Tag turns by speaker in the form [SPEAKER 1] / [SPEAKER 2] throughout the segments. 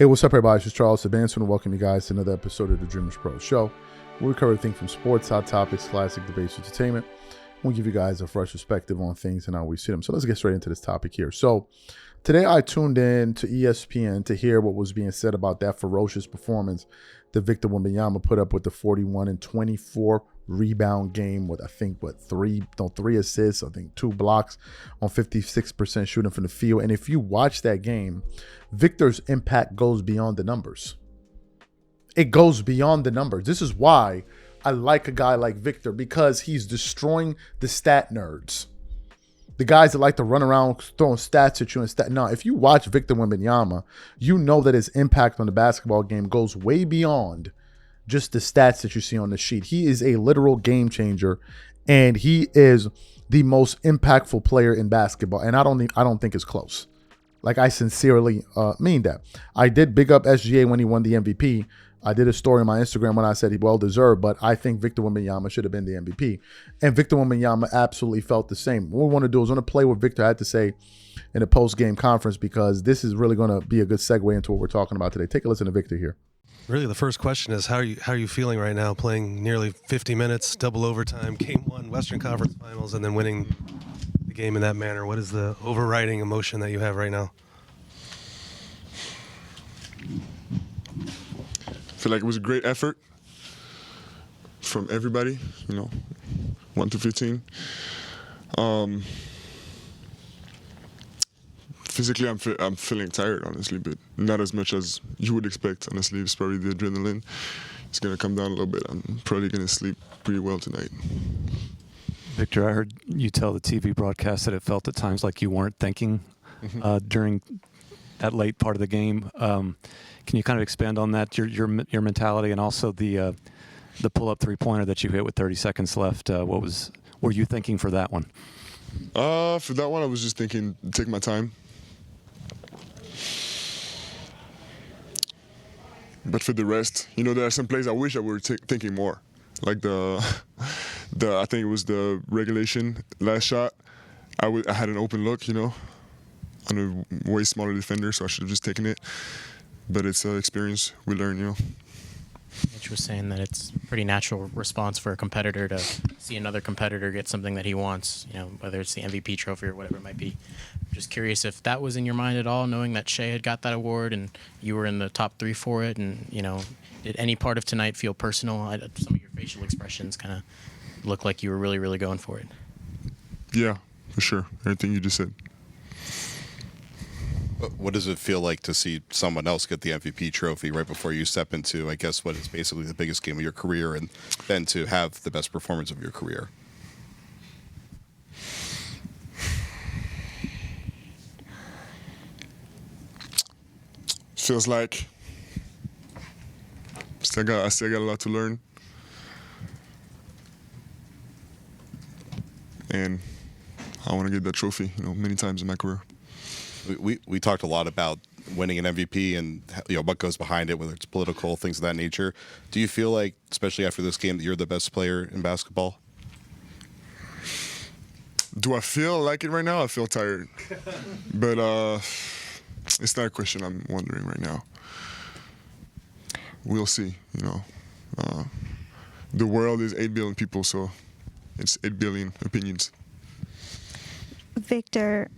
[SPEAKER 1] Hey, what's up, everybody? This is Charles Advance, and welcome you guys to another episode of the Dreamers Pro Show, where we cover everything from sports, hot topics, classic debates, entertainment. We'll give you guys a fresh perspective on things and how we see them. So let's get straight into this topic here. So today I tuned in to ESPN to hear what was being said about that ferocious performance that Victor Wembanyama put up with the 41 and 24 rebound game with, I think, three assists, I think 2 blocks on 56% shooting from the field. And if you watch that game, Victor's impact goes beyond the numbers. It goes beyond the numbers. This is why I like a guy like Victor, because he's destroying the stat nerds. The guys that like to run around throwing stats at you and stat. Now, if you watch Victor Wembanyama, you know that his impact on the basketball game goes way beyond just the stats that you see on the sheet. He is a literal game changer, and he is the most impactful player in basketball. And I don't think it's close. Like, I sincerely mean that. I did big up SGA when he won the MVP. I did a story on my Instagram when I said he well-deserved, but I think Victor Wembanyama should have been the MVP. And Victor Wembanyama absolutely felt the same. What we want to do is play what Victor had to say in a post-game conference, because this is really going to be a good segue into what we're talking about today. Take a listen to Victor here.
[SPEAKER 2] Really, the first question is, how are you feeling right now, playing nearly 50 minutes, double overtime, Game 1, Western Conference Finals, and then winning the game in that manner? What is the overriding emotion that you have right now?
[SPEAKER 3] I feel like it was a great effort from everybody, 1 to 15. Physically, I'm feeling tired, honestly, but not as much as you would expect, honestly. It's probably the adrenaline. It's going to come down a little bit. I'm probably going to sleep pretty well tonight.
[SPEAKER 4] Victor, I heard you tell the TV broadcast that it felt at times like you weren't thinking during that late part of the game. Can you kind of expand on that, your mentality, and also the pull-up three-pointer that you hit with 30 seconds left? What were you thinking for that one?
[SPEAKER 3] For that one, I was just thinking, take my time. But for the rest, there are some plays I wish I were thinking more. Like I think it was the regulation last shot. I had an open look, on a way smaller defender, so I should have just taken it. But it's an experience we learn,
[SPEAKER 5] Mitch was saying that it's a pretty natural response for a competitor to see another competitor get something that he wants, whether it's the MVP trophy or whatever it might be. Just curious if that was in your mind at all, knowing that Shea had got that award and you were in the top 3 for it. And, did any part of tonight feel personal? Some of your facial expressions kind of look like you were really, really going for it.
[SPEAKER 3] Yeah, for sure. Everything you just said.
[SPEAKER 6] What does it feel like to see someone else get the MVP trophy right before you step into, I guess, what is basically the biggest game of your career, and then to have the best performance of your career?
[SPEAKER 3] Feels like I still got a lot to learn. And I want to get that trophy, many times in my career.
[SPEAKER 6] We talked a lot about winning an MVP and what goes behind it, whether it's political, things of that nature. Do you feel like, especially after this game, that you're the best player in basketball?
[SPEAKER 3] Do I feel like it right now? I feel tired. But it's not a question I'm wondering right now. We'll see, The world is 8 billion people, so it's 8 billion opinions.
[SPEAKER 7] Victor,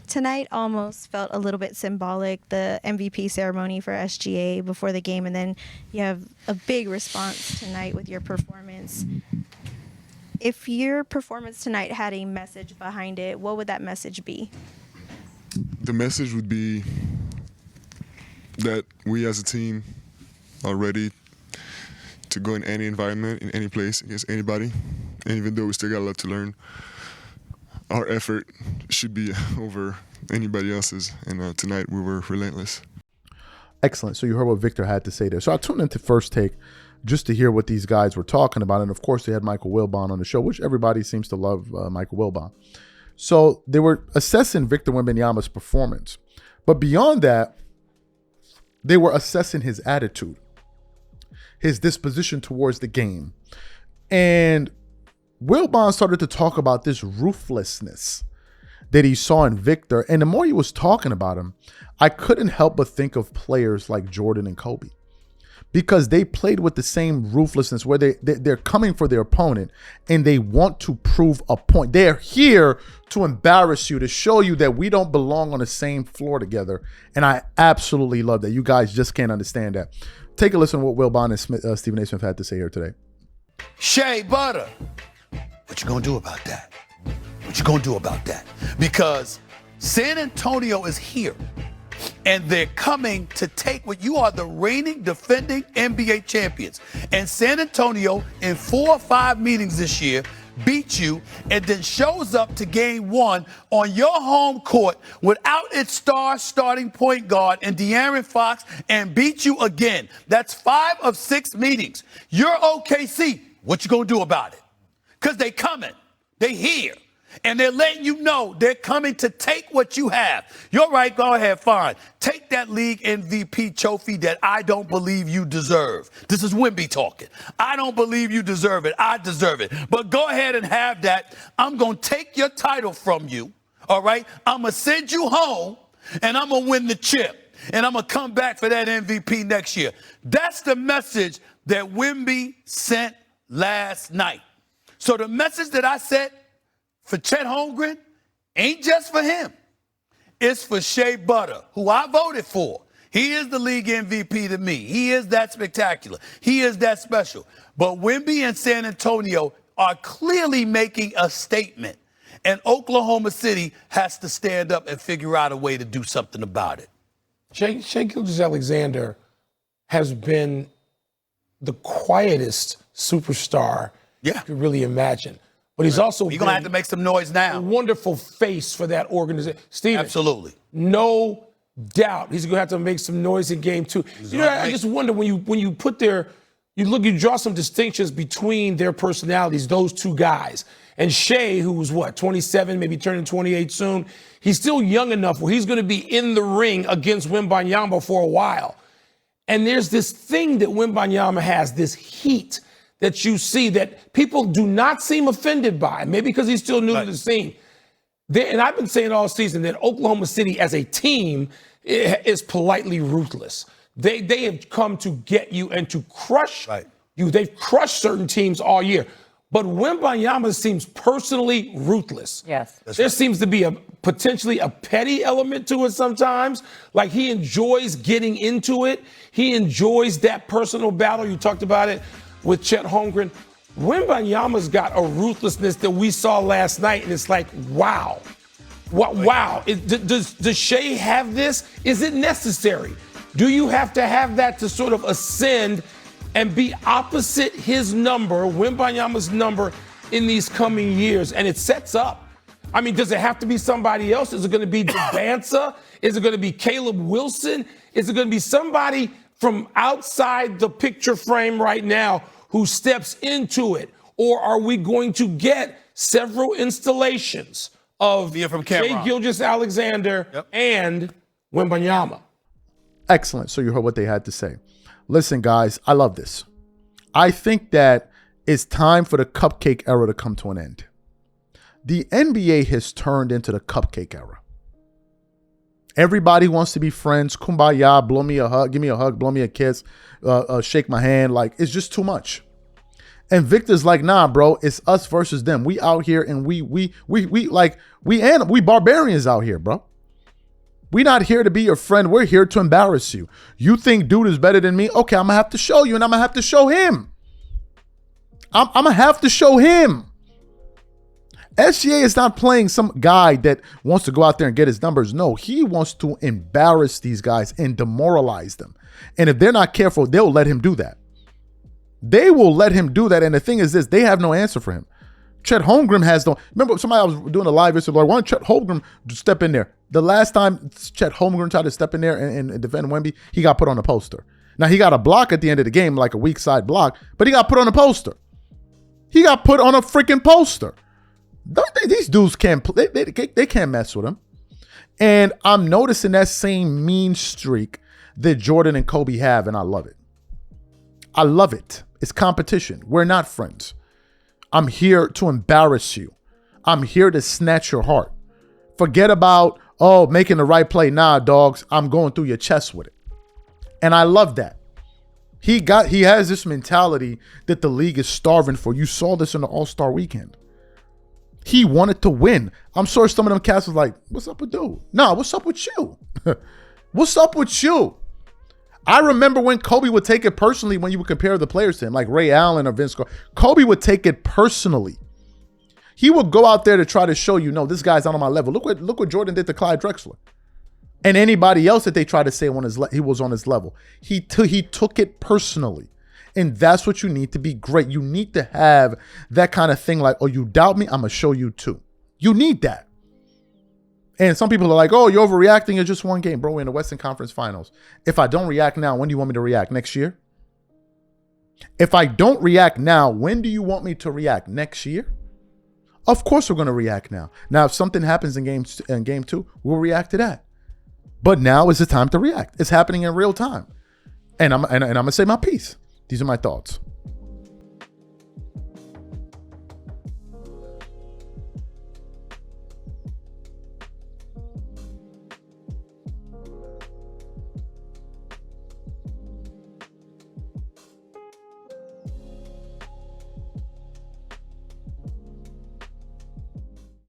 [SPEAKER 7] tonight almost felt a little bit symbolic, the MVP ceremony for SGA before the game, and then you have a big response tonight with your performance. If your performance tonight had a message behind it, what would that message be?
[SPEAKER 3] The message would be that we as a team are ready to go in any environment, in any place, against anybody. And even though we still got a lot to learn, our effort should be over anybody else's. And tonight we were relentless.
[SPEAKER 1] Excellent. So you heard what Victor had to say there. So I tuned into First Take just to hear what these guys were talking about. And of course, they had Michael Wilbon on the show, which everybody seems to love Michael Wilbon. So they were assessing Victor Wembanyama's performance. But beyond that, they were assessing his attitude, his disposition towards the game. And Wilbon started to talk about this ruthlessness that he saw in Victor. And the more he was talking about him, I couldn't help but think of players like Jordan and Kobe, because they played with the same ruthlessness where they're coming for their opponent and they want to prove a point. They're here to embarrass you, to show you that we don't belong on the same floor together. And I absolutely love that. You guys just can't understand that. Take a listen to what Wilbon and Stephen A. Smith had to say here today.
[SPEAKER 8] Shea Butter, what you gonna do about that? What you gonna do about that? Because San Antonio is here, and they're coming to take what you are, the reigning defending NBA champions. And San Antonio, in 4 or 5 meetings this year, beat you and then shows up to game 1 on your home court without its star starting point guard and De'Aaron Fox and beat you again. That's 5 of 6 meetings. You're OKC. What you gonna do about it? Because they coming. They here. And they're letting you know they're coming to take what you have. You're right, go ahead, fine. Take that league MVP trophy that I don't believe you deserve. This is Wemby talking. I don't believe you deserve it. I deserve it. But go ahead and have that. I'm going to take your title from you, all right? I'm going to send you home, and I'm going to win the chip. And I'm going to come back for that MVP next year. That's the message that Wemby sent last night. So the message that I sent for Chet Holmgren ain't just for him. It's for Shea Butter, who I voted for. He is the league MVP to me. He is that spectacular. He is that special. But Wemby and San Antonio are clearly making a statement, and Oklahoma City has to stand up and figure out a way to do something about it.
[SPEAKER 9] Shai Gilgeous-Alexander has been the quietest superstar you could really imagine. But he's also
[SPEAKER 8] going to have to make some noise now.
[SPEAKER 9] A wonderful face for that organization. Steven,
[SPEAKER 8] absolutely.
[SPEAKER 9] No doubt he's going to have to make some noise in game 2. I just wonder when you put you draw some distinctions between their personalities, those two guys. And Shea, who's 27, maybe turning 28 soon, he's still young enough where he's going to be in the ring against Wembanyama for a while. And there's this thing that Wembanyama has, this heat that you see that people do not seem offended by, maybe because he's still new to the scene. And I've been saying all season that Oklahoma City as a team is politely ruthless. They have come to get you and to crush you. They've crushed certain teams all year. But Wembanyama seems personally ruthless.
[SPEAKER 10] Yes.
[SPEAKER 9] There seems to be potentially a petty element to it sometimes. Like he enjoys getting into it. He enjoys that personal battle. You talked about it with Chet Holmgren. Wembanyama's got a ruthlessness that we saw last night, and it's like, wow. Wow. Does Shea have this? Is it necessary? Do you have to have that to sort of ascend and be opposite his number, Wembanyama's number, in these coming years? And it sets up. I mean, does it have to be somebody else? Is it going to be Debanza? Is it going to be Caleb Wilson? Is it going to be somebody from outside the picture frame right now who steps into it? Or are we going to get several installations of Shai Gilgeous-Alexander and Wembanyama?
[SPEAKER 1] Excellent. So you heard what they had to say. Listen, guys, I love this. I think that it's time for the cupcake era to come to an end. The NBA has turned into the cupcake era. Everybody wants to be friends. Kumbaya, blow me a hug, give me a hug, blow me a kiss, shake my hand. Like, it's just too much. And Victor's like, nah, bro, it's us versus them. We out here and we barbarians out here, bro. We not here to be your friend. We're here to embarrass you. You think dude is better than me? Okay, I'm going to have to show you, and I'm going to have to show him. I'm going to have to show him. SGA is not playing some guy that wants to go out there and get his numbers. No, he wants to embarrass these guys and demoralize them. And if they're not careful, they'll let him do that. They will let him do that. And the thing is this, they have no answer for him. Chet Holmgren has no. Remember, somebody I was doing a live yesterday, like, why don't Chet Holmgren step in there? The last time Chet Holmgren tried to step in there and defend Wemby, he got put on a poster. Now, he got a block at the end of the game, like a weak side block, but he got put on a poster. He got put on a freaking poster. These dudes can't play. They can't mess with him. And I'm noticing that same mean streak that Jordan and Kobe have, and I love it. I love it. It's competition. We're not friends. I'm here to embarrass you. I'm here to snatch your heart. Forget about, oh, making the right play. Nah, dogs, I'm going through your chest with it. And I love that. He has this mentality that the league is starving for. You saw this in the All-Star weekend. He wanted to win. I'm sure some of them cats was like, what's up with dude? Nah, what's up with you? What's up with you? I remember when Kobe would take it personally when you would compare the players to him, like Ray Allen or Vince Carter. Kobe would take it personally. He would go out there to try to show you, no, this guy's not on my level. Look what Jordan did to Clyde Drexler. And anybody else that they tried to say he was on his level. He took it personally. And that's what you need to be great. You need to have that kind of thing like, oh, you doubt me? I'm going to show you too. You need that. And some people are like, oh, you're overreacting. It's just one game. Bro, we're in the Western Conference Finals. If I don't react now, when do you want me to react? Next year? If I don't react now, when do you want me to react? Next year? Of course we're going to react now. Now, if something happens in game 2, we'll react to that. But now is the time to react. It's happening in real time. And I'm going to say my piece. These are my thoughts.